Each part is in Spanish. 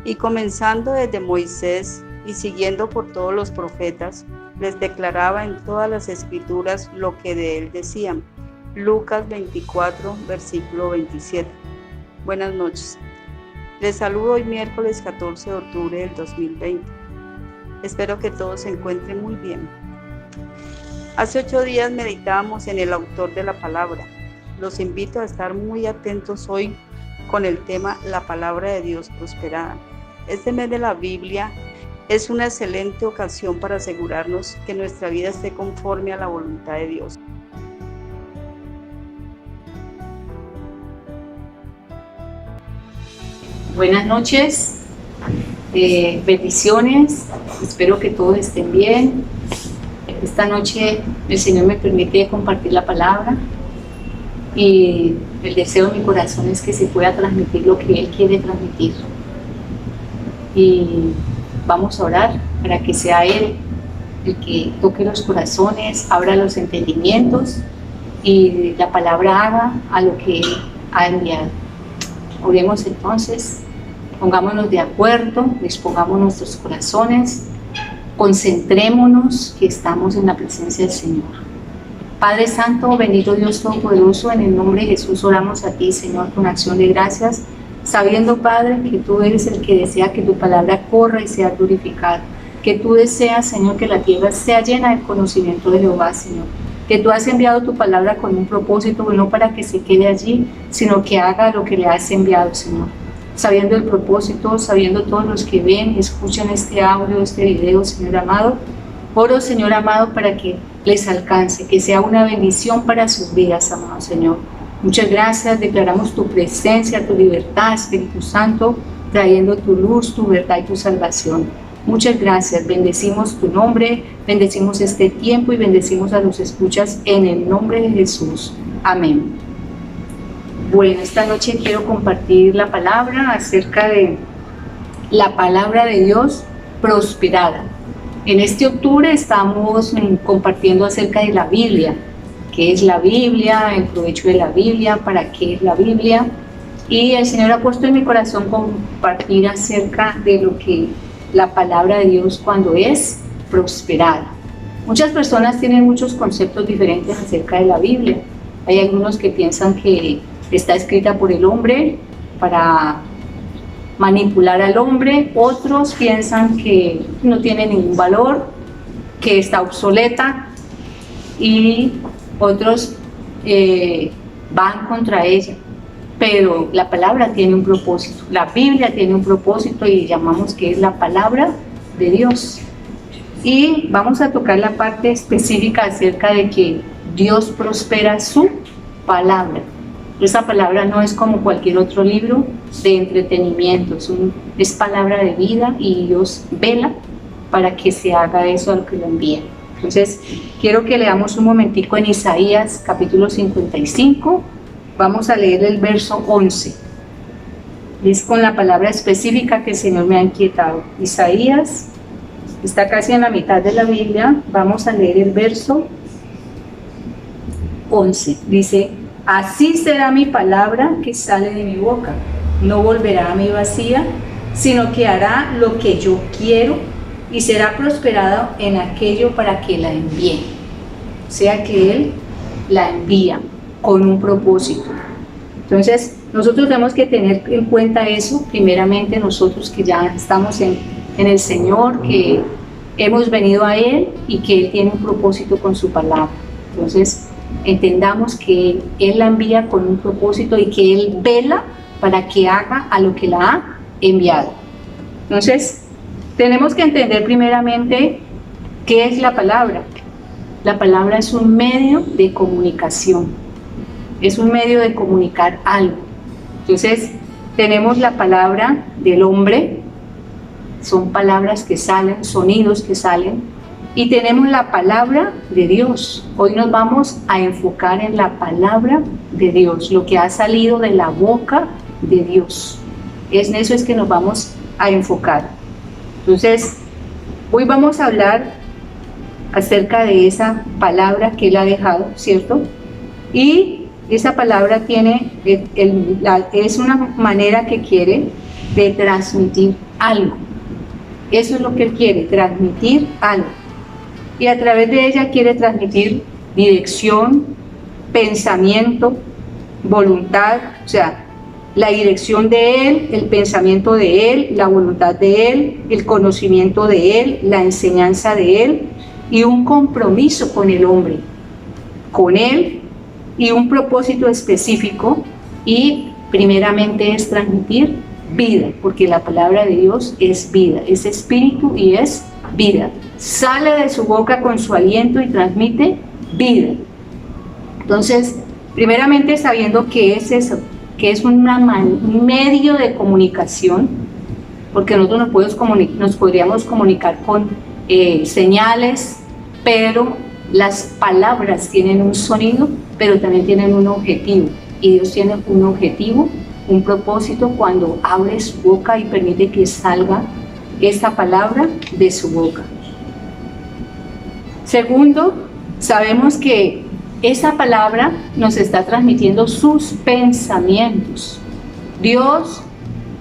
Y comenzando desde Moisés y siguiendo por todos los profetas, les declaraba en todas las escrituras lo que de él decían. Lucas 24, versículo 27. Buenas noches. Les saludo hoy miércoles 14 de octubre del 2020. Espero que todos se encuentren muy bien. Hace 8 días meditábamos en el autor de la palabra. Los invito a estar muy atentos hoy con el tema La palabra de Dios prosperada. Este mes de la Biblia es una excelente ocasión para asegurarnos que nuestra vida esté conforme a la voluntad de Dios. Buenas noches, bendiciones, espero que todos estén bien. Esta noche el Señor me permite compartir la palabra y el deseo de mi corazón es que se pueda transmitir lo que Él quiere transmitir. Y vamos a orar para que sea Él el que toque los corazones, abra los entendimientos y la palabra haga a lo que Él ha enviado. Oremos entonces, pongámonos de acuerdo, dispongamos nuestros corazones, concentrémonos que estamos en la presencia del Señor. Padre Santo, bendito Dios Todopoderoso, en el nombre de Jesús oramos a ti, Señor, con acción de gracias, sabiendo, Padre, que tú eres el que desea que tu palabra corra y sea glorificada, que tú deseas, Señor, que la tierra sea llena del conocimiento de Jehová, Señor, que tú has enviado tu palabra con un propósito, no para que se quede allí, sino que haga lo que le has enviado, Señor. Sabiendo el propósito, sabiendo todos los que ven, escuchan este audio, este video, Señor amado, oro, Señor amado, para que les alcance, que sea una bendición para sus vidas, amado Señor. Muchas gracias, declaramos tu presencia, tu libertad, Espíritu Santo, trayendo tu luz, tu verdad y tu salvación. Muchas gracias, bendecimos tu nombre, bendecimos este tiempo y bendecimos a los escuchas en el nombre de Jesús. Amén. Bueno, esta noche quiero compartir la palabra acerca de la palabra de Dios prosperada. En este octubre estamos compartiendo acerca de la Biblia. ¿Qué es la Biblia? El provecho de la Biblia, ¿para qué es la Biblia? Y el Señor ha puesto en mi corazón compartir acerca de lo que la palabra de Dios cuando es prosperada. Muchas personas tienen muchos conceptos diferentes acerca de la Biblia. Hay algunos que piensan que está escrita por el hombre para manipular al hombre, otros piensan que no tiene ningún valor, que está obsoleta y otros van contra ella. Pero la palabra tiene un propósito, la Biblia tiene un propósito y llamamos que es la palabra de Dios. Y vamos a tocar la parte específica acerca de que Dios prospera su palabra. Esa palabra no es como cualquier otro libro de entretenimiento, es palabra de vida y Dios vela para que se haga eso al que lo envía. Entonces, quiero que leamos un momentico en Isaías capítulo 55, vamos a leer el verso 11. Es con la palabra específica que el Señor me ha inquietado. Isaías está casi en la mitad de la Biblia, vamos a leer el verso 11. Dice: así será mi palabra que sale de mi boca, no volverá a mí vacía, sino que hará lo que yo quiero y será prosperada en aquello para que la envíe. O sea que Él la envía con un propósito. Entonces, nosotros tenemos que tener en cuenta eso, primeramente nosotros que ya estamos en el Señor, que hemos venido a Él y que Él tiene un propósito con su palabra. Entonces, entendamos que Él la envía con un propósito y que Él vela para que haga a lo que la ha enviado. Entonces, tenemos que entender primeramente qué es la palabra. La palabra es un medio de comunicación, es un medio de comunicar algo. Entonces, tenemos la palabra del hombre, son palabras que salen, sonidos que salen, y tenemos la palabra de Dios. Hoy nos vamos a enfocar en la palabra de Dios, lo que ha salido de la boca de Dios. En eso es que nos vamos a enfocar. Entonces, hoy vamos a hablar acerca de esa palabra que Él ha dejado, ¿cierto? Y esa palabra tiene, es una manera que quiere de transmitir algo. Eso es lo que Él quiere, transmitir algo. Y a través de ella quiere transmitir dirección, pensamiento, voluntad, o sea, la dirección de Él, el pensamiento de Él, la voluntad de Él, el conocimiento de Él, la enseñanza de Él y un compromiso con el hombre, con Él y un propósito específico, y primeramente es transmitir vida, porque la palabra de Dios es vida, es espíritu y es vida. Sale de su boca con su aliento y transmite vida. Entonces, primeramente sabiendo que es eso, que es un medio de comunicación, porque nosotros nos podríamos comunicar con señales, pero las palabras tienen un sonido, pero también tienen un objetivo, y Dios tiene un objetivo, un propósito cuando abre su boca y permite que salga esta palabra de su boca. Segundo, sabemos que esa palabra nos está transmitiendo sus pensamientos. Dios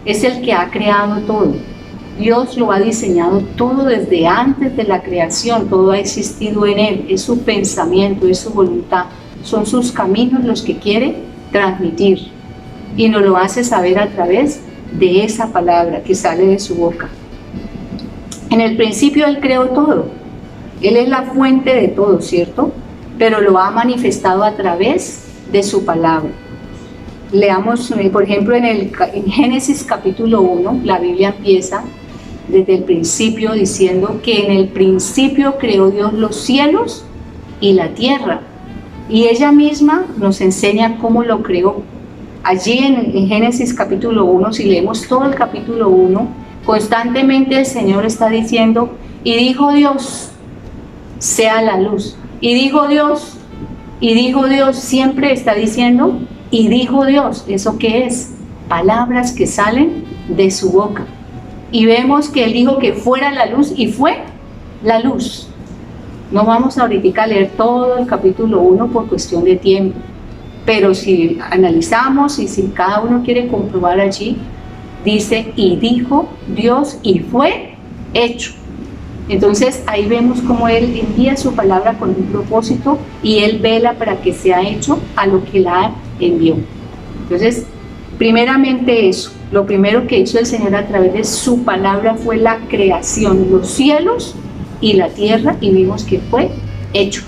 es el que ha creado todo. Dios lo ha diseñado todo desde antes de la creación. Todo ha existido en Él. Es su pensamiento, es su voluntad. Son sus caminos los que quiere transmitir. Y nos lo hace saber a través de esa palabra que sale de su boca. En el principio Él creó todo. Él es la fuente de todo, ¿cierto? Pero lo ha manifestado a través de su palabra. Leamos, por ejemplo, en Génesis capítulo 1, la Biblia empieza desde el principio diciendo que en el principio creó Dios los cielos y la tierra. Y ella misma nos enseña cómo lo creó. Allí en Génesis capítulo 1, si leemos todo el capítulo 1, constantemente el Señor está diciendo, y dijo Dios, sea la luz. Y dijo Dios, siempre está diciendo, y dijo Dios. ¿Eso qué es? Palabras que salen de su boca. Y vemos que Él dijo que fuera la luz, y fue la luz. No vamos ahorita a leer todo el capítulo 1 por cuestión de tiempo, pero si analizamos y si cada uno quiere comprobar allí, dice, y dijo Dios, y fue hecho. Entonces ahí vemos cómo Él envía su palabra con un propósito y Él vela para que sea hecho a lo que la envió. Entonces, primeramente eso, lo primero que hizo el Señor a través de su palabra fue la creación, los cielos y la tierra, y vimos que fue hecho.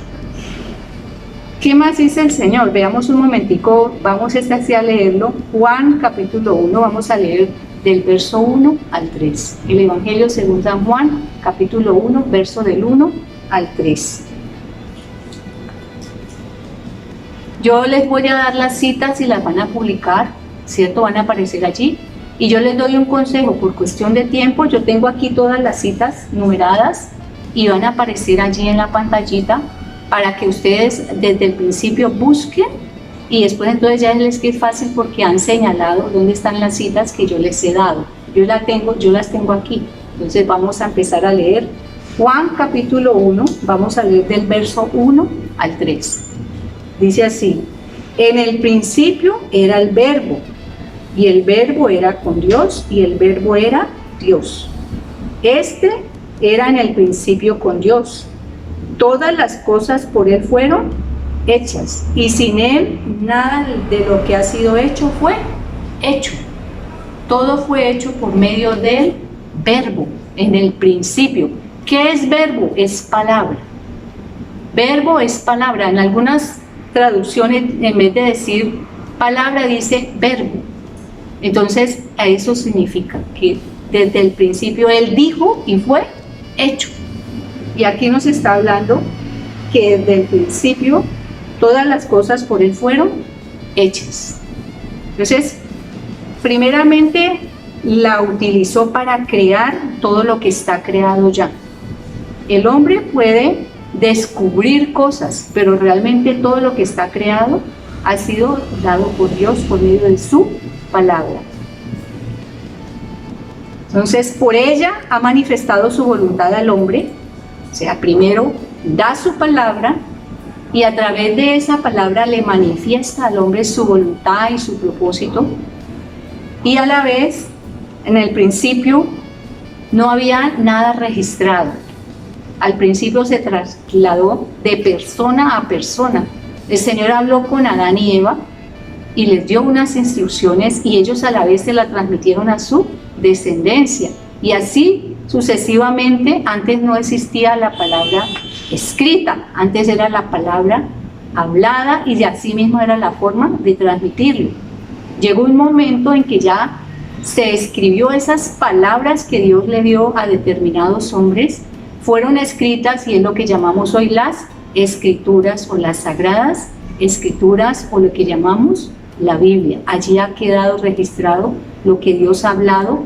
¿Qué más dice el Señor? Veamos un momentico, vamos a leerlo. Juan capítulo 1, vamos a leer del verso 1 al 3. El Evangelio según San Juan, capítulo 1, verso del 1 al 3. Yo les voy a dar las citas y las van a publicar, ¿cierto? Van a aparecer allí. Y yo les doy un consejo, por cuestión de tiempo, yo tengo aquí todas las citas numeradas y van a aparecer allí en la pantallita para que ustedes desde el principio busquen. Y después entonces ya les es fácil porque han señalado dónde están las citas que yo les he dado. Yo las tengo aquí. Entonces vamos a empezar a leer Juan capítulo 1, vamos a leer del verso 1 al 3. Dice así, en el principio era el verbo, y el verbo era con Dios, y el verbo era Dios. Este era en el principio con Dios. Todas las cosas por Él fueron hechas, y sin Él nada de lo que ha sido hecho fue hecho. Todo fue hecho por medio del verbo, en el principio. ¿Qué es verbo? Es palabra. Verbo es palabra. En algunas traducciones, en vez de decir palabra, dice verbo. Entonces, a eso significa que desde el principio Él dijo y fue hecho. Y aquí nos está hablando que desde el principio todas las cosas por Él fueron hechas. Entonces, primeramente la utilizó para crear todo lo que está creado ya. El hombre puede descubrir cosas, pero realmente todo lo que está creado ha sido dado por Dios por medio de su palabra. Entonces, por ella ha manifestado su voluntad al hombre. O sea, primero da su palabra y a través de esa palabra le manifiesta al hombre su voluntad y su propósito, y a la vez En el principio no había nada registrado. Al principio se trasladó de persona a persona. El Señor habló con Adán y Eva y les dio unas instrucciones y ellos a la vez se la transmitieron a su descendencia. Y así sucesivamente. Antes no existía la palabra escrita, antes era la palabra hablada y de así mismo era la forma de transmitirlo. Llegó un momento en que ya se escribió esas palabras que Dios le dio a determinados hombres, fueron escritas y es lo que llamamos hoy las escrituras o las sagradas escrituras o lo que llamamos la Biblia. Allí ha quedado registrado lo que Dios ha hablado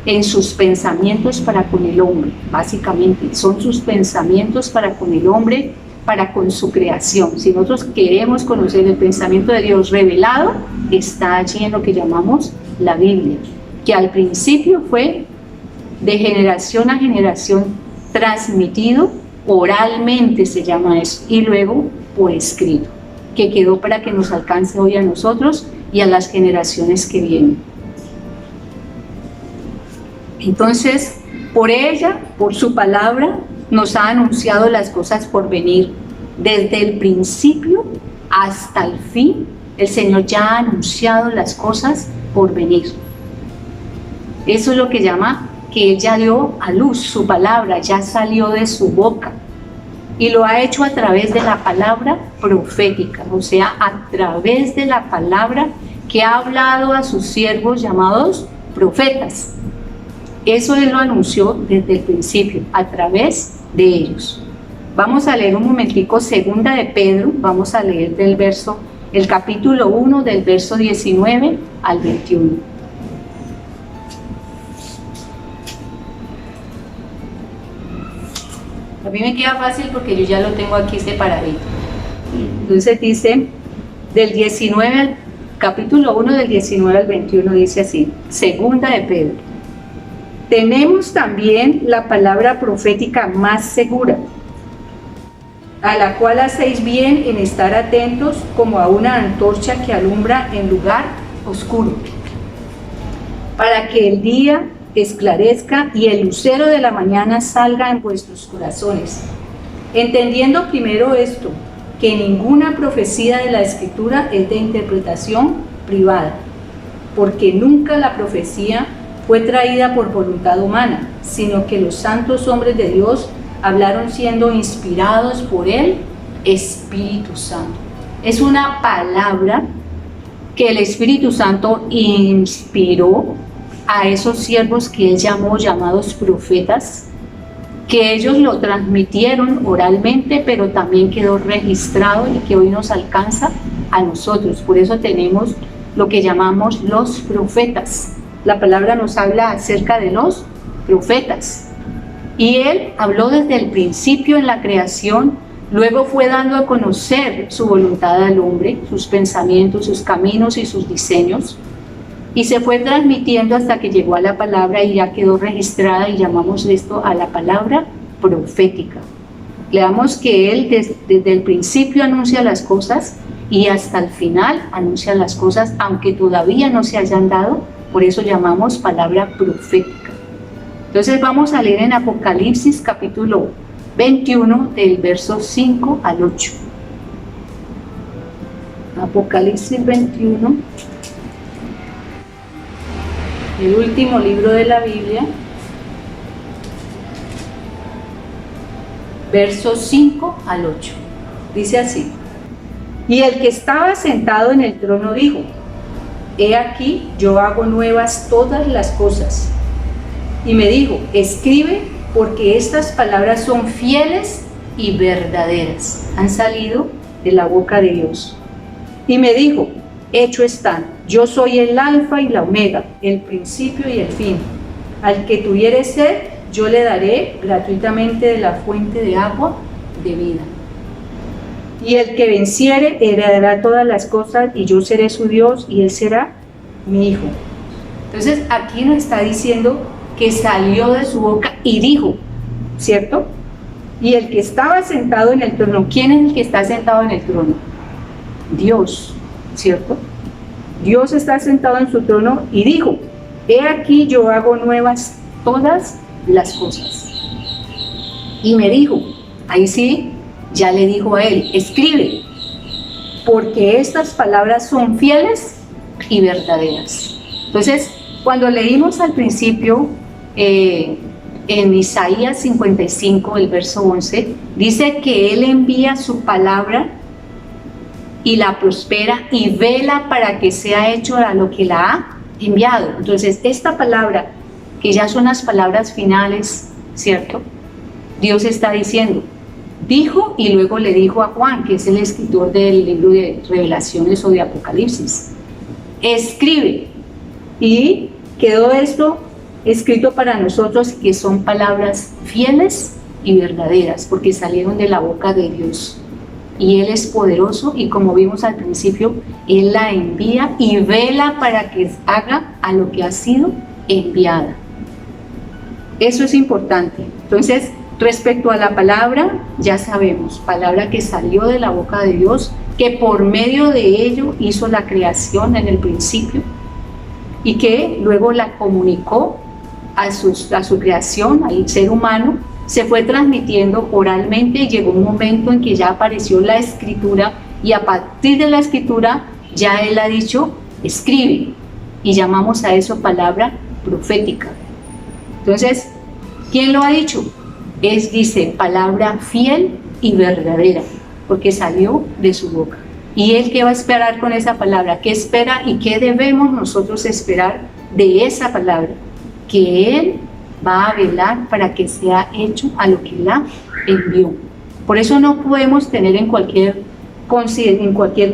en sus pensamientos para con el hombre. Básicamente son sus pensamientos para con el hombre, para con su creación. Si nosotros queremos conocer el pensamiento de Dios revelado, está allí en lo que llamamos la Biblia, que al principio fue de generación a generación transmitido oralmente, se llama eso, y luego por escrito, que quedó para que nos alcance hoy a nosotros y a las generaciones que vienen. Entonces, por ella, por su palabra, nos ha anunciado las cosas por venir. Desde el principio hasta el fin, el Señor ya ha anunciado las cosas por venir. Eso es lo que llama que Él ya dio a luz, su palabra ya salió de su boca. Y lo ha hecho a través de la palabra profética, o sea, a través de la palabra que ha hablado a sus siervos llamados profetas. Eso Él lo anunció desde el principio, a través de ellos. Vamos a leer un momentico segunda de Pedro, vamos a leer el capítulo 1 del verso 19 al 21. A mí me queda fácil porque yo ya lo tengo aquí separadito. Entonces dice, capítulo 1 del 19 al 21 dice así, segunda de Pedro. Tenemos también la palabra profética más segura, a la cual hacéis bien en estar atentos como a una antorcha que alumbra en lugar oscuro, para que el día esclarezca y el lucero de la mañana salga en vuestros corazones, entendiendo primero esto, que ninguna profecía de la Escritura es de interpretación privada, porque nunca la profecía fue traída por voluntad humana, sino que los santos hombres de Dios hablaron siendo inspirados por el Espíritu Santo. Es una palabra que el Espíritu Santo inspiró a esos siervos que Él llamó llamados profetas, que ellos lo transmitieron oralmente, pero también quedó registrado y que hoy nos alcanza a nosotros. Por eso tenemos lo que llamamos los profetas. La palabra nos habla acerca de los profetas. Y Él habló desde el principio en la creación, luego fue dando a conocer su voluntad al hombre, sus pensamientos, sus caminos y sus diseños, y se fue transmitiendo hasta que llegó a la palabra y ya quedó registrada y llamamos esto a la palabra profética. Leamos que Él desde el principio anuncia las cosas y hasta el final anuncia las cosas, aunque todavía no se hayan dado, por eso llamamos palabra profética. Entonces vamos a leer en Apocalipsis capítulo 21 del verso 5 al 8. Apocalipsis 21, el último libro de la Biblia, versos 5 al 8. Dice así: y el que estaba sentado en el trono dijo: he aquí, yo hago nuevas todas las cosas. Y me dijo: escribe, porque estas palabras son fieles y verdaderas. Han salido de la boca de Dios. Y me dijo: hecho está, yo soy el alfa y la omega, el principio y el fin. Al que tuviere sed, yo le daré gratuitamente de la fuente de agua de vida. Y el que venciere heredará todas las cosas, y yo seré su Dios, y él será mi hijo. Entonces aquí nos está diciendo que salió de su boca y dijo, ¿cierto? Y el que estaba sentado en el trono, ¿quién es el que está sentado en el trono? Dios, ¿cierto? Dios está sentado en su trono y dijo: He aquí yo hago nuevas todas las cosas. Y me dijo, ahí sí, ya le dijo a él, escribe, porque estas palabras son fieles y verdaderas. Entonces, cuando leímos al principio, en Isaías 55, el verso 11, dice que Él envía su palabra y la prospera y vela para que sea hecho a lo que la ha enviado. Entonces, esta palabra, que ya son las palabras finales, ¿cierto? Dios está diciendo, dijo y luego le dijo a Juan, que es el escritor del libro de Revelaciones o de Apocalipsis, escribe. Y quedó esto escrito para nosotros, que son palabras fieles y verdaderas, porque salieron de la boca de Dios. Y Él es poderoso y, como vimos al principio, Él la envía y vela para que haga a lo que ha sido enviada. Eso es importante. Entonces, respecto a la palabra, ya sabemos, palabra que salió de la boca de Dios, que por medio de ello hizo la creación en el principio y que luego la comunicó a su creación, al ser humano, se fue transmitiendo oralmente y llegó un momento en que ya apareció la escritura y a partir de la escritura ya Él ha dicho, escribe, y llamamos a eso palabra profética. Entonces, ¿quién lo ha dicho? Dice, palabra fiel y verdadera, porque salió de su boca. ¿Y Él qué va a esperar con esa palabra? ¿Qué espera y qué debemos nosotros esperar de esa palabra? Que Él va a velar para que sea hecho a lo que la envió. Por eso no podemos tener en cualquier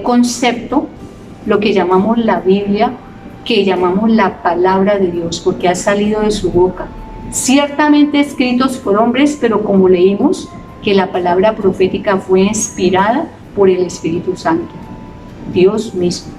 concepto lo que llamamos la Biblia, que llamamos la palabra de Dios, porque ha salido de su boca. Ciertamente escritos por hombres, pero como leímos, que la palabra profética fue inspirada por el Espíritu Santo, Dios mismo.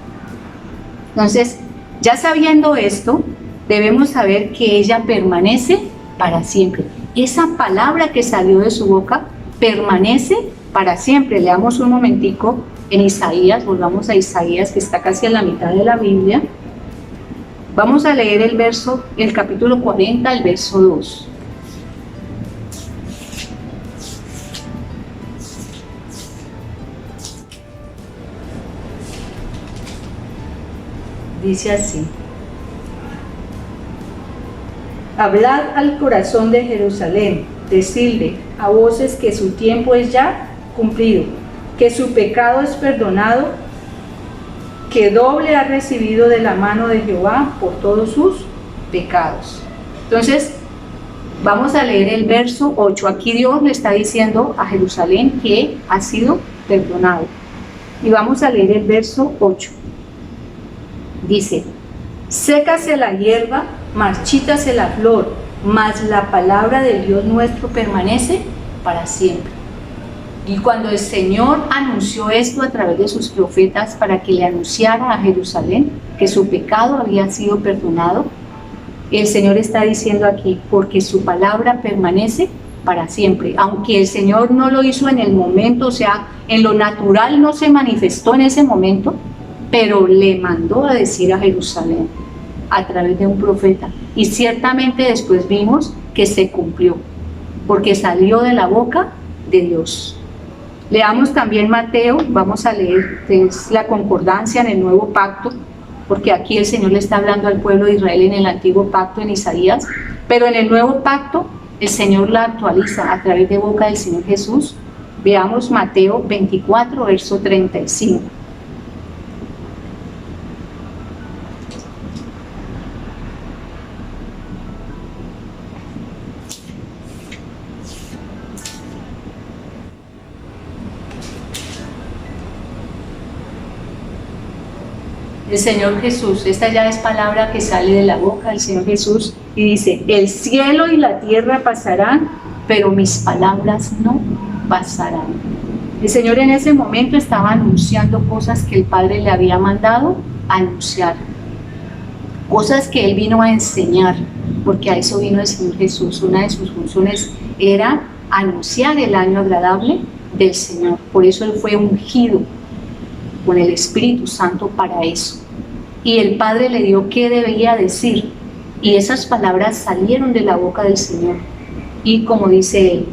Entonces, ya sabiendo esto, debemos saber que ella permanece para siempre. Esa palabra que salió de su boca permanece para siempre. Leamos un momentico en Isaías, volvamos a Isaías, que está casi a la mitad de la Biblia. Vamos a leer el capítulo 40, el verso 2. Dice así: hablad al corazón de Jerusalén, decidle a voces que su tiempo es ya cumplido, que su pecado es perdonado, que doble ha recibido de la mano de Jehová por todos sus pecados. Entonces, vamos a leer el verso 8. Aquí Dios le está diciendo a Jerusalén que ha sido perdonado. Y vamos a leer el verso 8. Dice: sécase la hierba, marchítase la flor, mas la palabra del Dios nuestro permanece para siempre. Y cuando el Señor anunció esto a través de sus profetas para que le anunciara a Jerusalén que su pecado había sido perdonado, el Señor está diciendo aquí, porque su palabra permanece para siempre. Aunque el Señor no lo hizo en el momento, o sea, en lo natural no se manifestó en ese momento, pero le mandó a decir a Jerusalén a través de un profeta. Y ciertamente después vimos que se cumplió, porque salió de la boca de Dios. Leamos también Mateo, vamos a leer, que es la concordancia en el nuevo pacto, porque aquí el Señor le está hablando al pueblo de Israel en el antiguo pacto en Isaías, pero en el nuevo pacto el Señor la actualiza a través de boca del Señor Jesús. Veamos Mateo 24, verso 35. El Señor Jesús, esta ya es palabra que sale de la boca del Señor Jesús, y dice: el cielo y la tierra pasarán, pero mis palabras no pasarán. El Señor en ese momento estaba anunciando cosas que el Padre le había mandado anunciar, cosas que Él vino a enseñar, porque a eso vino el Señor Jesús. Una de sus funciones era anunciar el año agradable del Señor. Por eso Él fue ungido con el Espíritu Santo para eso. Y el Padre le dio qué debía decir, Y esas palabras salieron de la boca del Señor. Y como dice él,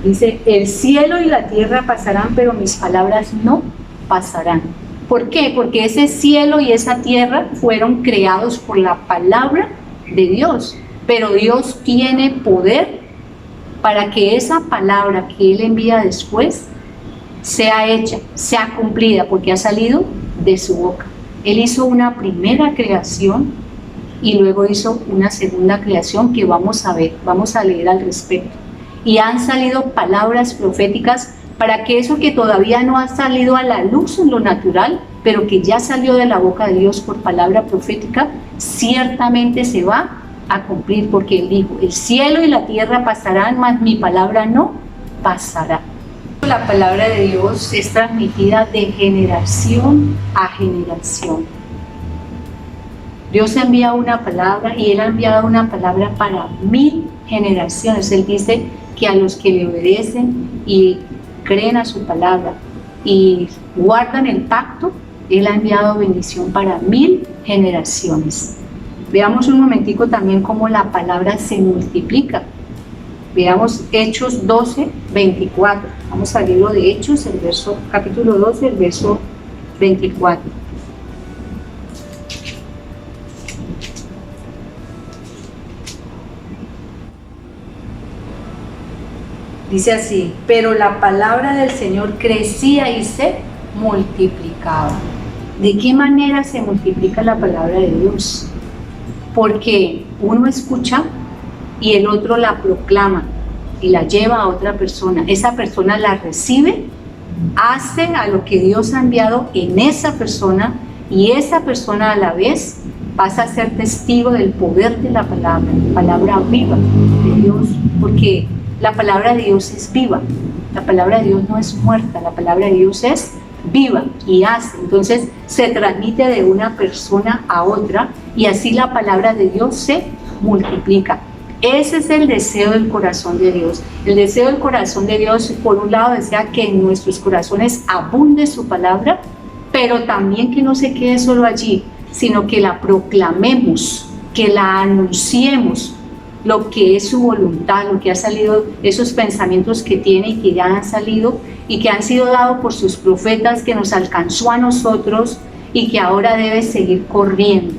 dice, el cielo y la tierra pasarán, pero mis palabras no pasarán. ¿Por qué? Porque ese cielo y esa tierra fueron creados por la palabra de Dios. Pero Dios tiene poder para que esa palabra que Él envía después sea hecha, sea cumplida, porque ha salido de su boca. Él hizo una primera creación y luego hizo una segunda creación que vamos a ver, vamos a leer al respecto. Y han salido palabras proféticas para que eso que todavía no ha salido a la luz en lo natural, pero que ya salió de la boca de Dios por palabra profética, ciertamente se va a cumplir, porque Él dijo, el cielo y la tierra pasarán, mas mi palabra no pasará. La palabra de Dios es transmitida de generación a generación. Dios envía una palabra y Él ha enviado una palabra para 1000 generaciones. Él dice que a los que le obedecen y creen a su palabra y guardan el pacto, Él ha enviado bendición para 1000 generaciones. Veamos un momentico también cómo la palabra se multiplica. Veamos Hechos 12, 24. Vamos al libro de Hechos, capítulo 12, el verso 24. Dice así, pero la palabra del Señor crecía y se multiplicaba. ¿De qué manera se multiplica la palabra de Dios? Porque uno escucha y el otro la proclama y la lleva a otra persona. Esa persona la recibe, hace a lo que Dios ha enviado en esa persona y esa persona a la vez pasa a ser testigo del poder de la palabra viva de Dios, porque la palabra de Dios es viva, la palabra de Dios no es muerta, la palabra de Dios es viva y hace. Entonces se transmite de una persona a otra y así la palabra de Dios se multiplica. Ese es el deseo del corazón de Dios. El deseo del corazón de Dios, por un lado, desea que en nuestros corazones abunde su palabra, pero también que no se quede solo allí, sino que la proclamemos, que la anunciemos, lo que es su voluntad, lo que ha salido, esos pensamientos que tiene y que ya han salido y que han sido dados por sus profetas, que nos alcanzó a nosotros y que ahora debe seguir corriendo.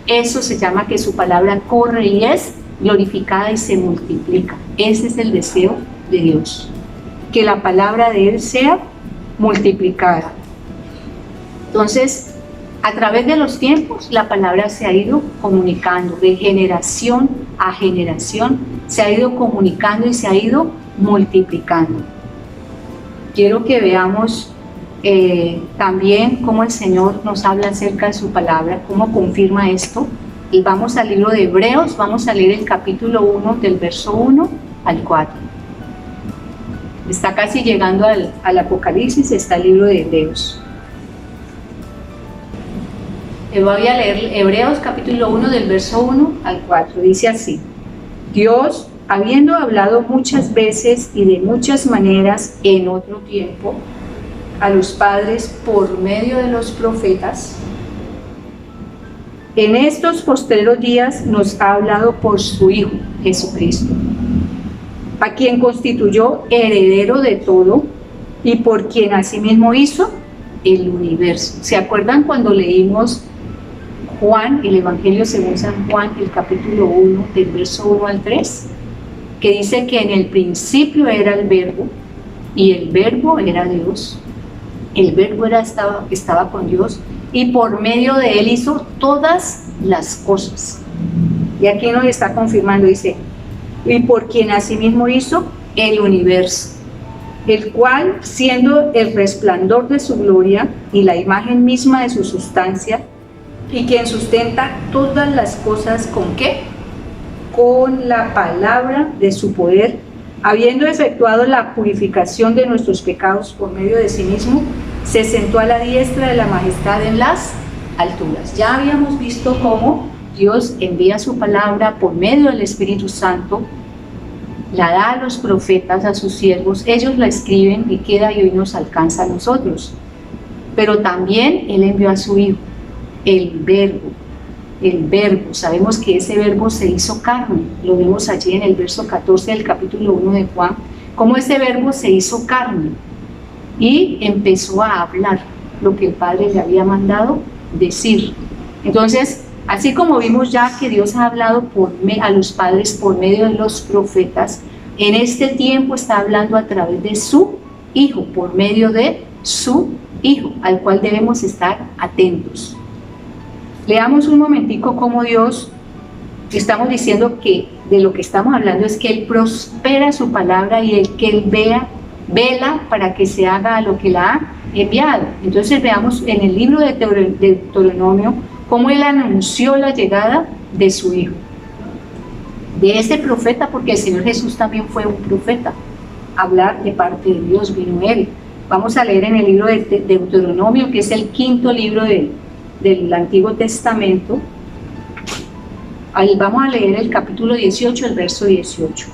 Eso se llama que su palabra corre y es glorificada y se multiplica. Ese es el deseo de Dios, que la palabra de Él sea multiplicada. Entonces, a través de los tiempos, la palabra se ha ido comunicando de generación a generación, se ha ido comunicando y se ha ido multiplicando. Quiero que veamos también cómo el Señor nos habla acerca de su palabra, cómo confirma esto. Y vamos al libro de Hebreos, vamos a leer el capítulo 1 del verso 1 al 4. Está casi llegando al Apocalipsis, está el libro de Hebreos. Voy a leer Hebreos capítulo 1 del verso 1 al 4. Dice así: Dios, habiendo hablado muchas veces y de muchas maneras en otro tiempo a los padres por medio de los profetas, en estos postreros días nos ha hablado por su Hijo, Jesucristo, a quien constituyó heredero de todo y por quien asimismo hizo el universo. ¿Se acuerdan cuando leímos Juan, el Evangelio según San Juan, el capítulo 1, del verso 1 al 3? Que dice que en el principio era el Verbo y el Verbo era Dios. El Verbo estaba con Dios y por medio de Él hizo todas las cosas. Y aquí nos está confirmando, dice, y por quien asimismo hizo el universo, el cual, siendo el resplandor de su gloria y la imagen misma de su sustancia, y quien sustenta todas las cosas, ¿con qué? Con la palabra de su poder, habiendo efectuado la purificación de nuestros pecados por medio de sí mismo, se sentó a la diestra de la majestad en las alturas. Ya habíamos visto cómo Dios envía su palabra por medio del Espíritu Santo, la da a los profetas, a sus siervos, ellos la escriben y queda y hoy nos alcanza a nosotros. Pero también Él envió a su Hijo, el Verbo, el verbo. Sabemos que ese verbo se hizo carne, lo vemos allí en el verso 14 del capítulo 1 de Juan, cómo ese verbo se hizo carne y empezó a hablar lo que el Padre le había mandado decir. Entonces, así como vimos ya que Dios ha hablado a los padres por medio de los profetas, en este tiempo está hablando a través de su Hijo, por medio de su Hijo, al cual debemos estar atentos. Leamos un momentico cómo Dios, estamos diciendo que de lo que estamos hablando es que Él prospera su palabra y el que Él vela para que se haga lo que la ha enviado. Entonces veamos en el libro de Deuteronomio cómo Él anunció la llegada de su Hijo, de ese profeta, porque el Señor Jesús también fue un profeta. Hablar de parte de Dios vino Él. Vamos a leer en el libro de Deuteronomio, que es el quinto libro del Antiguo Testamento. Ahí vamos a leer el capítulo 18, el verso 18.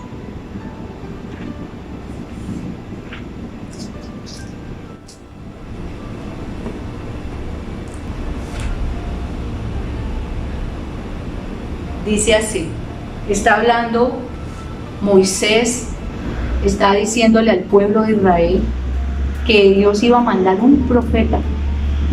Dice así, está hablando Moisés, está diciéndole al pueblo de Israel que Dios iba a mandar un profeta.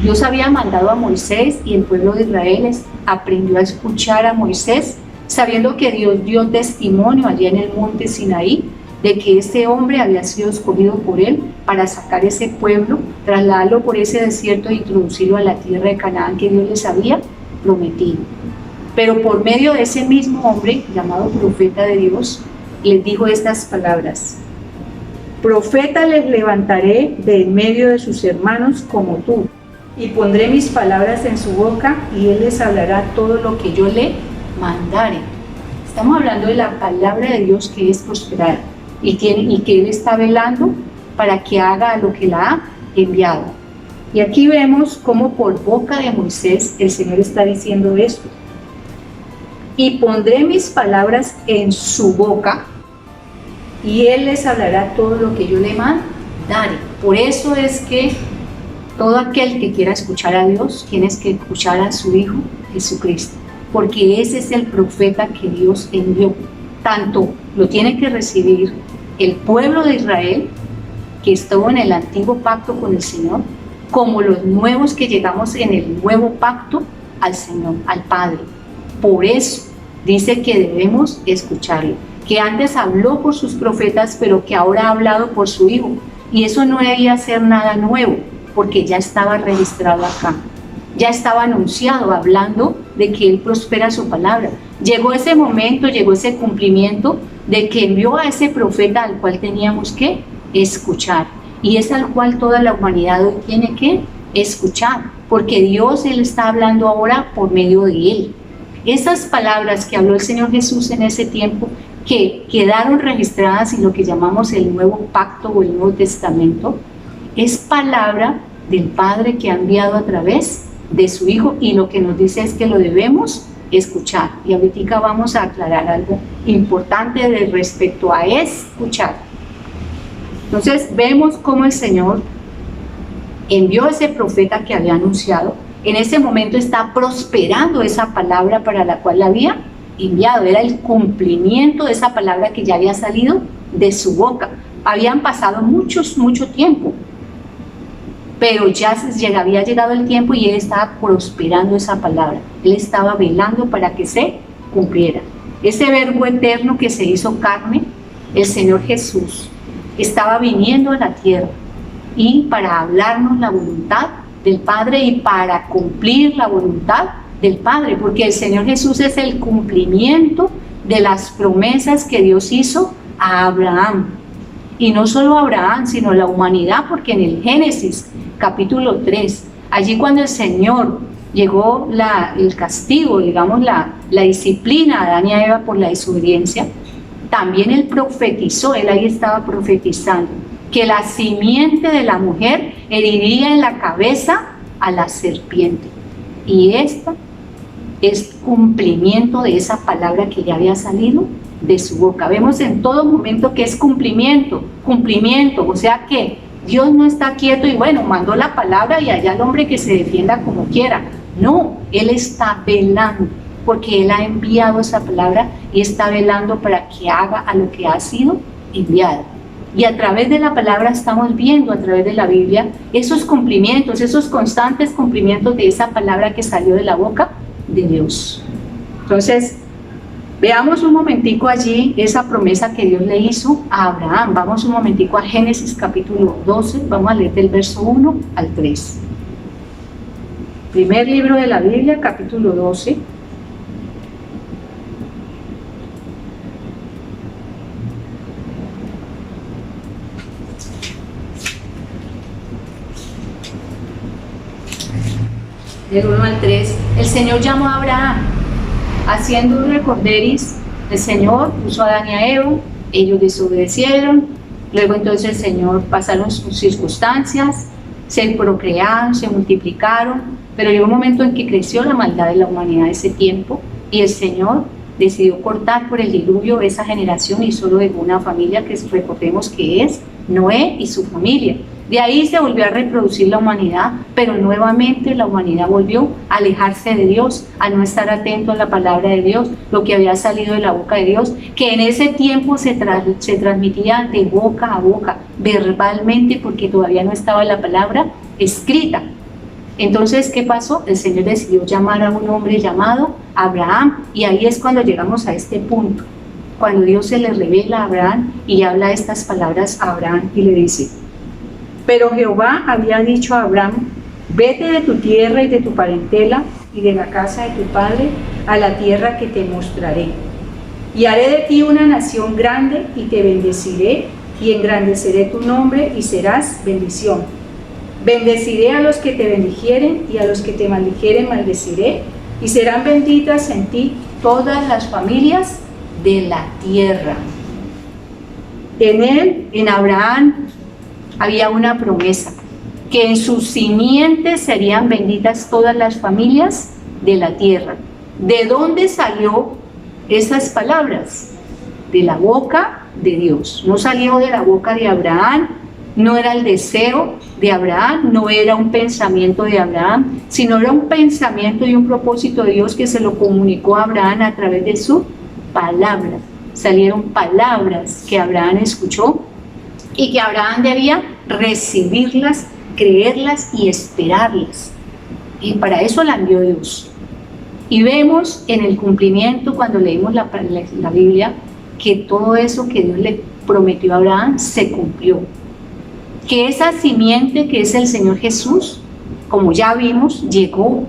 Dios había mandado a Moisés y el pueblo de Israel aprendió a escuchar a Moisés, sabiendo que Dios dio testimonio allá en el monte Sinaí de que ese hombre había sido escogido por él para sacar ese pueblo, trasladarlo por ese desierto e introducirlo a la tierra de Canaán que Dios les había prometido. Pero por medio de ese mismo hombre, llamado profeta de Dios, les dijo estas palabras: profeta les levantaré de en medio de sus hermanos como tú, y pondré mis palabras en su boca, y él les hablará todo lo que yo le mandare. Estamos hablando de la palabra de Dios que es prosperar, y que él está velando para que haga lo que la ha enviado. Y aquí vemos cómo por boca de Moisés el Señor está diciendo esto: y pondré mis palabras en su boca, y él les hablará todo lo que yo le mandare. Por eso es que todo aquel que quiera escuchar a Dios tiene que escuchar a su Hijo Jesucristo, porque ese es el profeta que Dios envió. Tanto lo tiene que recibir el pueblo de Israel, que estuvo en el antiguo pacto con el Señor, como los nuevos que llegamos en el nuevo pacto al Señor, al Padre. Por eso dice que debemos escucharlo, que antes habló por sus profetas, pero que ahora ha hablado por su Hijo. Y eso no debía ser nada nuevo, porque ya estaba registrado acá. Ya estaba anunciado, hablando de que Él prospera su palabra. Llegó ese momento, llegó ese cumplimiento de que envió a ese profeta al cual teníamos que escuchar. Y es al cual toda la humanidad hoy tiene que escuchar, porque Dios, Él está hablando ahora por medio de Él. Esas palabras que habló el Señor Jesús en ese tiempo, que quedaron registradas en lo que llamamos el Nuevo Pacto o el Nuevo Testamento, es palabra del Padre que ha enviado a través de su Hijo, y lo que nos dice es que lo debemos escuchar. Y ahorita vamos a aclarar algo importante respecto a escuchar. Entonces vemos cómo el Señor envió a ese profeta que había anunciado. En ese momento está prosperando esa palabra para la cual la había enviado. Era el cumplimiento de esa palabra que ya había salido de su boca. Habían pasado mucho tiempo, pero ya había llegado el tiempo y él estaba prosperando esa palabra. Él estaba velando para que se cumpliera. Ese verbo eterno que se hizo carne, el Señor Jesús, estaba viniendo a la tierra y para hablarnos la voluntad del Padre y para cumplir la voluntad del Padre, porque el Señor Jesús es el cumplimiento de las promesas que Dios hizo a Abraham. Y no solo a Abraham, sino a la humanidad, porque en el Génesis capítulo 3, allí cuando el Señor llegó el castigo, digamos la disciplina a Adán y a Eva por la desobediencia, también él profetizó, él ahí estaba profetizando que la simiente de la mujer heriría en la cabeza a la serpiente. Y esta es cumplimiento de esa palabra que ya había salido de su boca. Vemos en todo momento que es cumplimiento, o sea que Dios no está quieto y bueno, mandó la palabra y allá el hombre que se defienda como quiera. No, Él está velando porque Él ha enviado esa palabra y está velando para que haga a lo que ha sido enviado. Y a través de la palabra estamos viendo, a través de la Biblia, esos cumplimientos, esos constantes cumplimientos de esa palabra que salió de la boca de Dios. Entonces, veamos un momentico allí esa promesa que Dios le hizo a Abraham. Vamos un momentico a Génesis capítulo 12, vamos a leer del verso 1 al 3. Primer libro de la Biblia, capítulo 12. Del 1 al 3, el Señor llamó a Abraham, haciendo un recorderis. El Señor puso a Adán y a Eva, ellos desobedecieron, luego entonces el Señor pasaron sus circunstancias, se procrearon, se multiplicaron, pero llegó un momento en que creció la maldad de la humanidad ese tiempo, y el Señor decidió cortar por el diluvio esa generación y solo dejó una familia que recordemos que es Noé y su familia. De ahí se volvió a reproducir la humanidad, pero nuevamente la humanidad volvió a alejarse de Dios, a no estar atento a la palabra de Dios, lo que había salido de la boca de Dios, que en ese tiempo se transmitía de boca a boca, verbalmente, porque todavía no estaba la palabra escrita. Entonces, ¿qué pasó? El Señor decidió llamar a un hombre llamado Abraham, y ahí es cuando llegamos a este punto, cuando Dios se le revela a Abraham y habla estas palabras a Abraham y le dice: pero Jehová había dicho a Abraham: vete de tu tierra y de tu parentela y de la casa de tu padre a la tierra que te mostraré. Y haré de ti una nación grande y te bendeciré y engrandeceré tu nombre y serás bendición. Bendeciré a los que te bendijeren y a los que te maldijeren maldeciré, y serán benditas en ti todas las familias de la tierra. En él, en Abraham, había una promesa, que en sus simientes serían benditas todas las familias de la tierra. ¿De dónde salió esas palabras? De la boca de Dios. No salió de la boca de Abraham, no era el deseo de Abraham, no era un pensamiento de Abraham, sino era un pensamiento y un propósito de Dios que se lo comunicó a Abraham a través de su palabra. Salieron palabras que Abraham escuchó y que Abraham debía recibirlas, creerlas y esperarlas. Y para eso la envió Dios. Y vemos en el cumplimiento, cuando leímos la Biblia, que todo eso que Dios le prometió a Abraham se cumplió. Que esa simiente que es el Señor Jesús, como ya vimos, llegó,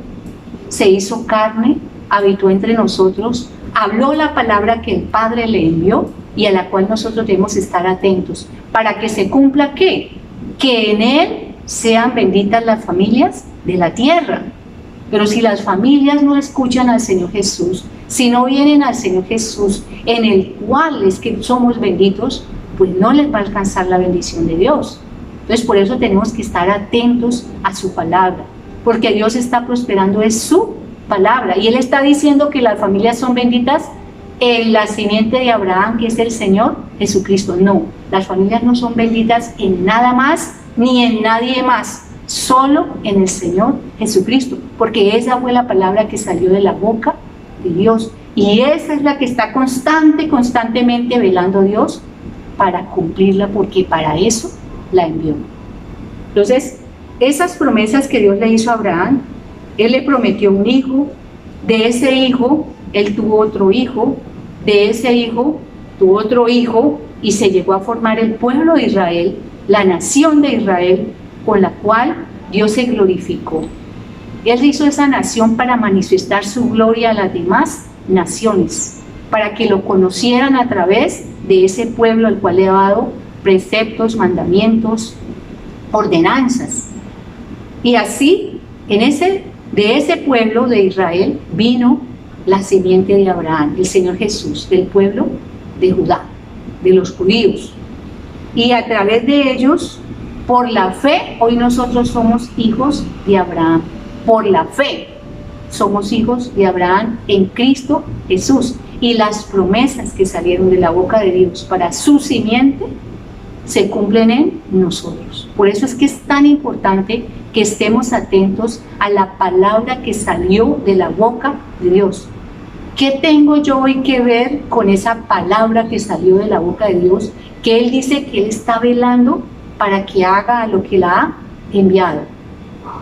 se hizo carne, habitó entre nosotros, habló la palabra que el Padre le envió y a la cual nosotros debemos estar atentos, para que se cumpla ¿qué? Que en Él sean benditas las familias de la tierra. Pero si las familias no escuchan al Señor Jesús, si no vienen al Señor Jesús, en el cual es que somos benditos, pues no les va a alcanzar la bendición de Dios. Entonces por eso tenemos que estar atentos a su palabra, porque Dios está prosperando es su palabra, y Él está diciendo que las familias son benditas en la simiente de Abraham, que es el Señor Jesucristo. No, las familias no son benditas en nada más ni en nadie más, solo en el Señor Jesucristo, porque esa fue la palabra que salió de la boca de Dios, y esa es la que está constantemente velando Dios para cumplirla, porque para eso la envió. Entonces, esas promesas que Dios le hizo a Abraham, Él le prometió un hijo, de ese hijo Él tuvo otro hijo, de ese hijo tuvo otro hijo, y se llegó a formar el pueblo de Israel, la nación de Israel, con la cual Dios se glorificó. Él hizo esa nación para manifestar su gloria a las demás naciones, para que lo conocieran a través de ese pueblo al cual le ha dado preceptos, mandamientos, ordenanzas. Y así, de ese pueblo de Israel vino la simiente de Abraham, el Señor Jesús, del pueblo de Judá, de los judíos. Y a través de ellos, por la fe, hoy nosotros somos hijos de Abraham. Por la fe somos hijos de Abraham en Cristo Jesús. Y las promesas que salieron de la boca de Dios para su simiente se cumplen en nosotros. Por eso es que es tan importante que estemos atentos a la palabra que salió de la boca de Dios. ¿Qué tengo yo hoy que ver con esa palabra que salió de la boca de Dios? Que Él dice que Él está velando para que haga lo que la ha enviado.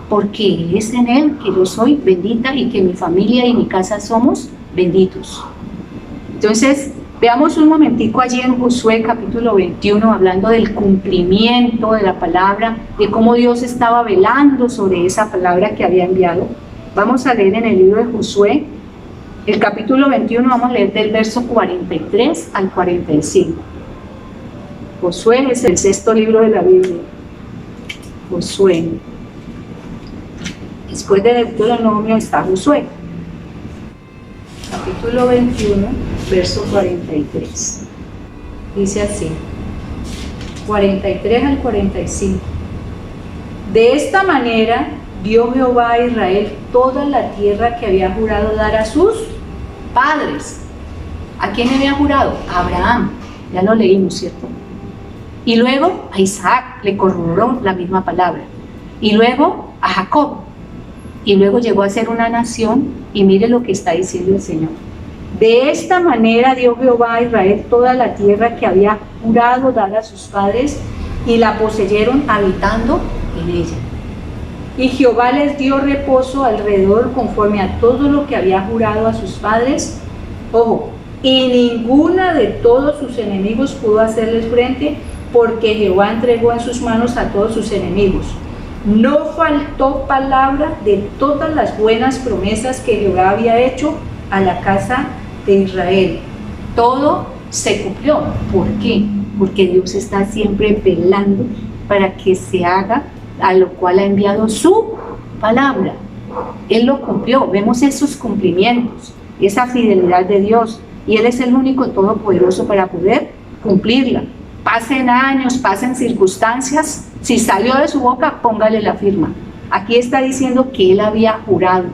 Porque es en Él que yo soy bendita y que mi familia y mi casa somos benditos. Entonces, veamos un momentico allí en Josué capítulo 21, hablando del cumplimiento de la palabra, de cómo Dios estaba velando sobre esa palabra que había enviado. Vamos a leer en el libro de Josué, el capítulo 21, vamos a leer del verso 43 al 45. Josué es el sexto libro de la Biblia. Josué. Después de Deuteronomio está Josué. Capítulo 21, verso 43. Dice así, 43 al 45. De esta manera dio Jehová a Israel toda la tierra que había jurado dar a sus padres. ¿A quién había jurado? A Abraham. Ya lo leímos, ¿cierto? Y luego a Isaac le corroboró la misma palabra. Y luego a Jacob. Y luego llegó a ser una nación, y mire lo que está diciendo el Señor. De esta manera dio Jehová a Israel toda la tierra que había jurado dar a sus padres, y la poseyeron habitando en ella. Y Jehová les dio reposo alrededor conforme a todo lo que había jurado a sus padres. Ojo, y ninguna de todos sus enemigos pudo hacerles frente, porque Jehová entregó en sus manos a todos sus enemigos. No faltó palabra de todas las buenas promesas que Jehová había hecho a la casa de Israel. Todo se cumplió. ¿Por qué? Porque Dios está siempre velando para que se haga a lo cual ha enviado su palabra. Él lo cumplió. Vemos esos cumplimientos, esa fidelidad de Dios, y Él es el único todopoderoso para poder cumplirla. Pasen años, pasen circunstancias, si salió de su boca, póngale la firma. Aquí está diciendo que Él había jurado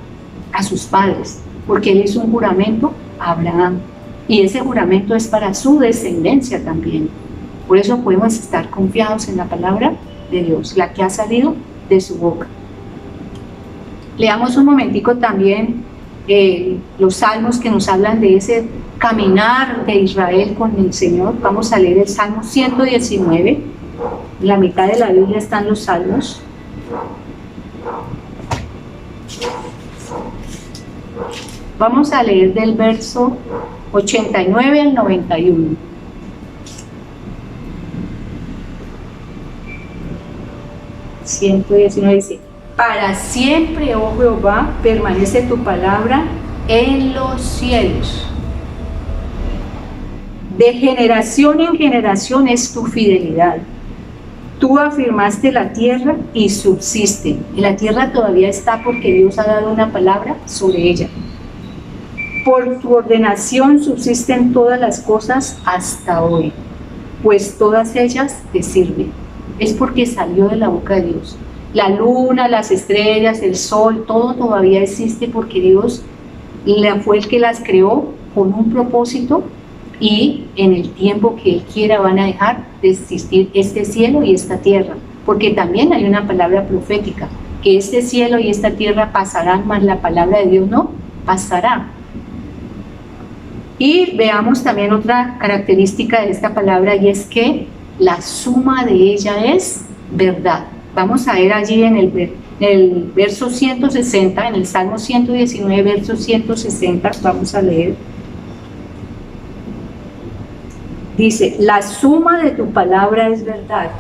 a sus padres, porque Él hizo un juramento a Abraham, y ese juramento es para su descendencia también. Por eso podemos estar confiados en la palabra de Dios, la que ha salido de su boca. Leamos un momentico también los salmos que nos hablan de ese caminar de Israel con el Señor. Vamos a leer el Salmo 119. En la mitad de la Biblia están los salmos. Vamos a leer del verso 89 al 91. Dice: para siempre, oh Jehová, permanece tu palabra en los cielos. De generación en generación es tu fidelidad. Tú afirmaste la tierra y subsiste. Y la tierra todavía está porque Dios ha dado una palabra sobre ella. Por tu ordenación subsisten todas las cosas hasta hoy, pues todas ellas te sirven. Es porque salió de la boca de Dios. La luna, las estrellas, el sol, todo todavía existe porque Dios fue el que las creó con un propósito, y en el tiempo que Él quiera van a dejar de existir este cielo y esta tierra, porque también hay una palabra profética, que este cielo y esta tierra pasarán, mas la palabra de Dios no pasará. Y veamos también otra característica de esta palabra, y es que la suma de ella es verdad. Vamos a ver allí en el verso 160, en el Salmo 119, verso 160, vamos a leer. Dice: la suma de tu palabra es verdad,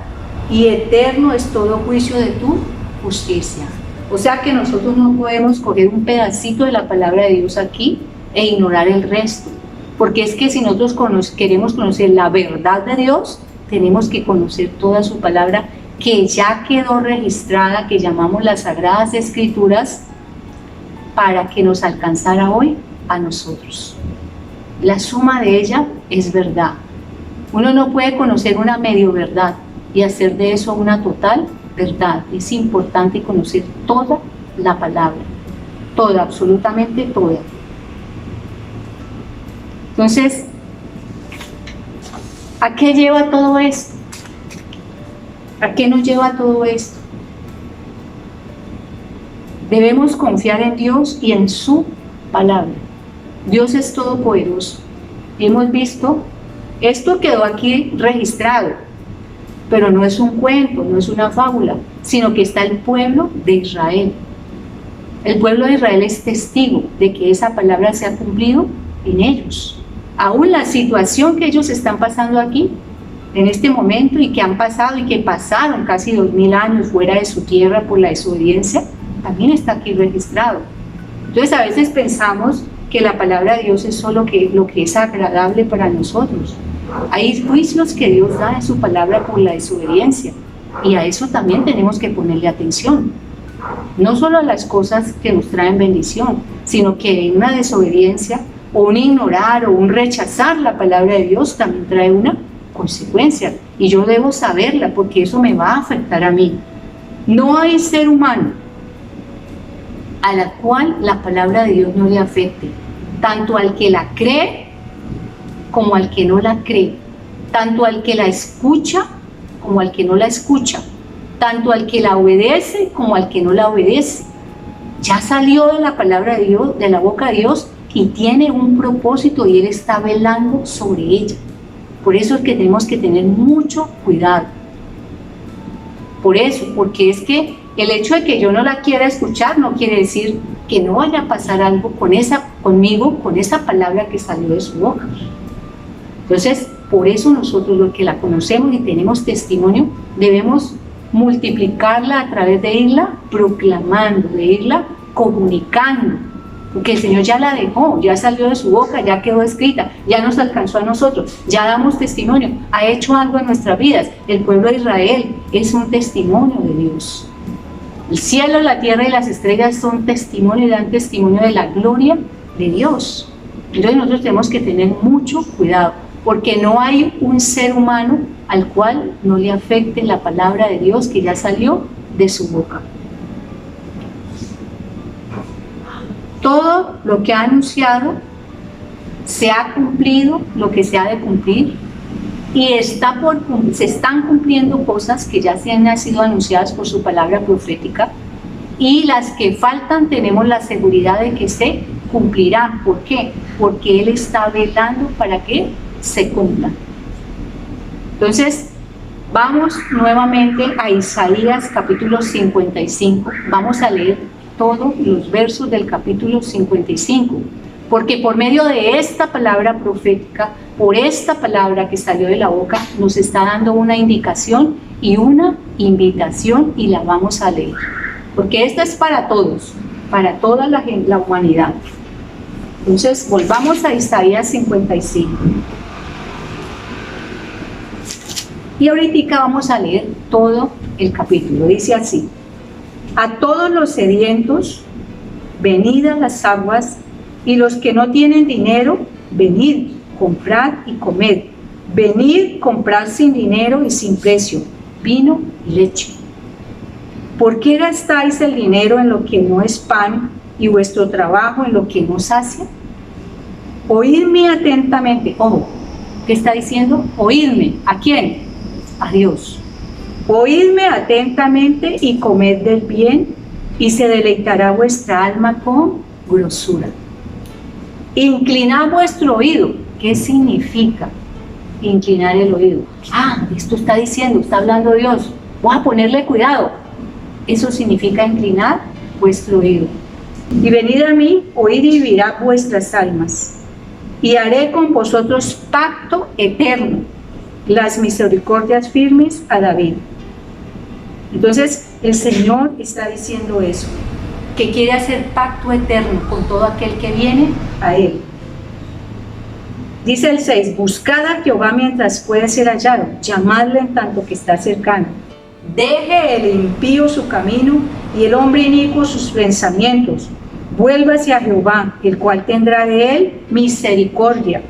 y eterno es todo juicio de tu justicia. O sea que nosotros no podemos coger un pedacito de la palabra de Dios aquí e ignorar el resto, porque es que si nosotros queremos conocer la verdad de Dios, tenemos que conocer toda su palabra, que ya quedó registrada, que llamamos las Sagradas Escrituras, para que nos alcanzara hoy a nosotros. La suma de ella es verdad. Uno no puede conocer una medio verdad y hacer de eso una total verdad. Es importante conocer toda la palabra, toda, absolutamente toda. Entonces, ¿a qué lleva todo esto? ¿A qué nos lleva todo esto? Debemos confiar en Dios y en su palabra. Dios es todopoderoso. Hemos visto, esto quedó aquí registrado, pero no es un cuento, no es una fábula, sino que está el pueblo de Israel. El pueblo de Israel es testigo de que esa palabra se ha cumplido en ellos. Aún la situación que ellos están pasando aquí, en este momento, y que han pasado y que pasaron casi 2000 años fuera de su tierra por la desobediencia, también está aquí registrado. Entonces a veces pensamos que la palabra de Dios es solo lo que es agradable para nosotros. Hay juicios que Dios da en su palabra por la desobediencia, y a eso también tenemos que ponerle atención. No solo a las cosas que nos traen bendición, sino que en una desobediencia o un ignorar o un rechazar la palabra de Dios también trae una consecuencia, y yo debo saberla porque eso me va a afectar a mí. No hay ser humano a la cual la palabra de Dios no le afecte, tanto al que la cree como al que no la cree, tanto al que la escucha como al que no la escucha, tanto al que la obedece como al que no la obedece. Ya salió de la palabra de Dios, de la boca de Dios, y tiene un propósito, y Él está velando sobre ella. Por eso es que tenemos que tener mucho cuidado. Por eso, porque es que el hecho de que yo no la quiera escuchar no quiere decir que no vaya a pasar algo conmigo, con esa palabra que salió de su boca. Entonces, por eso nosotros, los que la conocemos y tenemos testimonio, debemos multiplicarla a través de irla proclamando, de irla comunicando, porque el Señor ya la dejó, ya salió de su boca, ya quedó escrita, ya nos alcanzó a nosotros, ya damos testimonio, ha hecho algo en nuestras vidas. El pueblo de Israel es un testimonio de Dios. El cielo, la tierra y las estrellas son testimonio y dan testimonio de la gloria de Dios. Entonces nosotros tenemos que tener mucho cuidado, porque no hay un ser humano al cual no le afecte la palabra de Dios que ya salió de su boca. Todo lo que ha anunciado se ha cumplido, lo que se ha de cumplir, y se están cumpliendo cosas que ya se han sido anunciadas por su palabra profética, y las que faltan tenemos la seguridad de que se cumplirán. ¿Por qué? Porque Él está velando para que se cumplan. Entonces, vamos nuevamente a Isaías capítulo 55. Vamos a leer todos los versos del capítulo 55, porque por medio de esta palabra profética, por esta palabra que salió de la boca, nos está dando una indicación y una invitación, y la vamos a leer, porque esta es para todos, para toda la humanidad. Entonces, volvamos a Isaías 55. Y ahorita vamos a leer todo el capítulo. Dice así: a todos los sedientos, venid a las aguas, y los que no tienen dinero, venid, comprad y comed. Venid, comprad sin dinero y sin precio, vino y leche. ¿Por qué gastáis el dinero en lo que no es pan, y vuestro trabajo en lo que no sacia? Oídme atentamente. Ojo, ¿qué está diciendo? Oídme. ¿A quién? A Dios. Oídme atentamente y comed del bien, y se deleitará vuestra alma con grosura. Inclinad vuestro oído. ¿Qué significa inclinar el oído? Esto está diciendo, está hablando Dios, voy a ponerle cuidado. Eso significa inclinar vuestro oído. Y venid a mí, oíd y vivirá vuestras almas, y haré con vosotros pacto eterno, las misericordias firmes a David. Entonces el Señor está diciendo eso, que quiere hacer pacto eterno con todo aquel que viene a Él. Dice el 6: buscad a Jehová mientras puede ser hallado, llamadle en tanto que está cercano. Deje el impío su camino y el hombre inicuo sus pensamientos. Vuélvase a Jehová, el cual tendrá de él misericordia,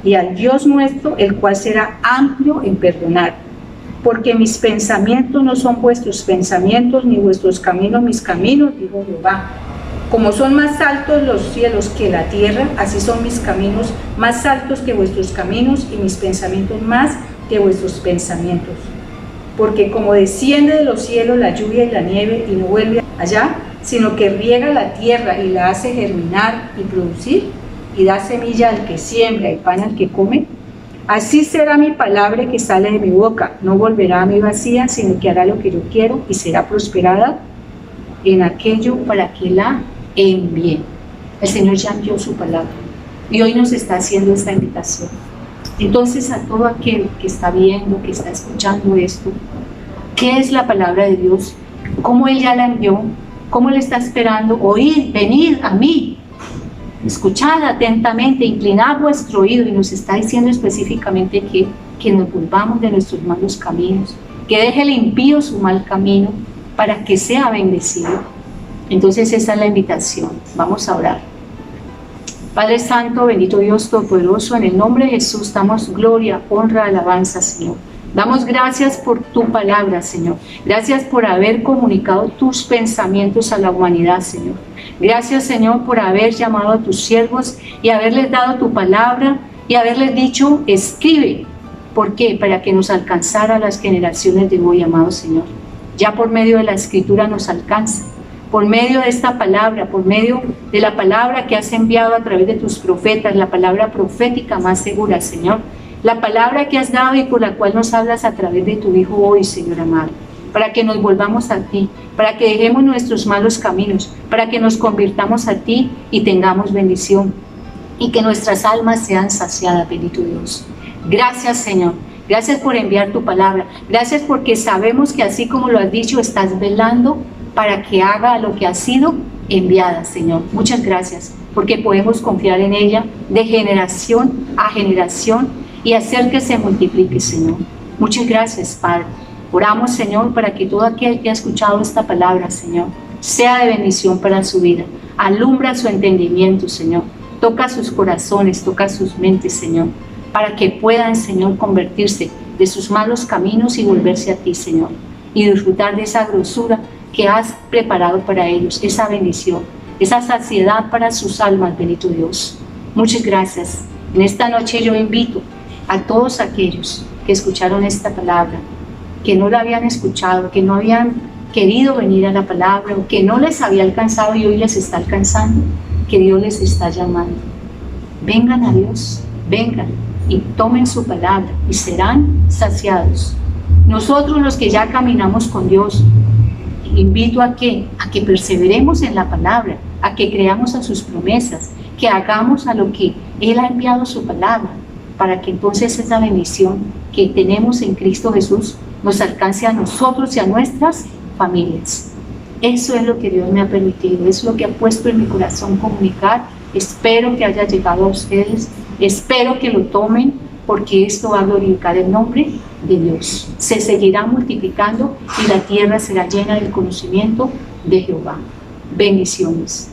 y al Dios nuestro, el cual será amplio en perdonar. Porque mis pensamientos no son vuestros pensamientos, ni vuestros caminos mis caminos, dijo Jehová. Como son más altos los cielos que la tierra, así son mis caminos más altos que vuestros caminos, y mis pensamientos más que vuestros pensamientos. Porque como desciende de los cielos la lluvia y la nieve, y no vuelve allá, sino que riega la tierra y la hace germinar y producir, y da semilla al que siembra y pan al que come, así será mi palabra que sale de mi boca. No volverá a mí vacía, sino que hará lo que yo quiero y será prosperada en aquello para que la envíe. El Señor ya envió su palabra y hoy nos está haciendo esta invitación. Entonces, a todo aquel que está viendo, que está escuchando esto, ¿qué es la palabra de Dios? ¿Cómo Él ya la envió? ¿Cómo Él está esperando? Oíd, venid a mí. Escuchad atentamente, inclinad vuestro oído, y nos está diciendo específicamente que nos volvamos de nuestros malos caminos, que deje el impío su mal camino para que sea bendecido. Entonces esa es la invitación. Vamos a orar. Padre Santo, bendito Dios Todopoderoso, en el nombre de Jesús damos gloria, honra, alabanza, Señor. Damos gracias por tu palabra, Señor. Gracias por haber comunicado tus pensamientos a la humanidad, Señor. Gracias, Señor, por haber llamado a tus siervos y haberles dado tu palabra y haberles dicho, escribe. ¿Por qué? Para que nos alcanzara las generaciones de hoy, amado Señor. Ya por medio de la Escritura nos alcanza. Por medio de esta palabra, por medio de la palabra que has enviado a través de tus profetas, la palabra profética más segura, Señor. La palabra que has dado y por la cual nos hablas a través de tu Hijo hoy, Señor amado, para que nos volvamos a ti, para que dejemos nuestros malos caminos, para que nos convirtamos a ti y tengamos bendición, y que nuestras almas sean saciadas, bendito Dios. Gracias, Señor. Gracias por enviar tu palabra. Gracias porque sabemos que así como lo has dicho, estás velando para que haga lo que ha sido enviada, Señor. Muchas gracias, porque podemos confiar en ella de generación a generación y hacer que se multiplique, Señor. Muchas gracias, Padre. Oramos, Señor, para que todo aquel que ha escuchado esta palabra, Señor, sea de bendición para su vida. Alumbra su entendimiento, Señor. Toca sus corazones, toca sus mentes, Señor, para que puedan, Señor, convertirse de sus malos caminos y volverse a ti, Señor, y disfrutar de esa grosura que has preparado para ellos, esa bendición, esa saciedad para sus almas, bendito Dios. Muchas gracias. En esta noche yo invito a todos aquellos que escucharon esta palabra, que no la habían escuchado, que no habían querido venir a la palabra, o que no les había alcanzado y hoy les está alcanzando, que Dios les está llamando. Vengan a Dios, vengan y tomen su palabra y serán saciados. Nosotros los que ya caminamos con Dios, invito a que perseveremos en la palabra, a que creamos a sus promesas, que hagamos a lo que Él ha enviado su palabra, para que entonces esa bendición que tenemos en Cristo Jesús nos alcance a nosotros y a nuestras familias. Eso es lo que Dios me ha permitido, es lo que ha puesto en mi corazón comunicar. Espero que haya llegado a ustedes, espero que lo tomen, porque esto va a glorificar el nombre de Dios. Se seguirá multiplicando y la tierra será llena del conocimiento de Jehová. Bendiciones.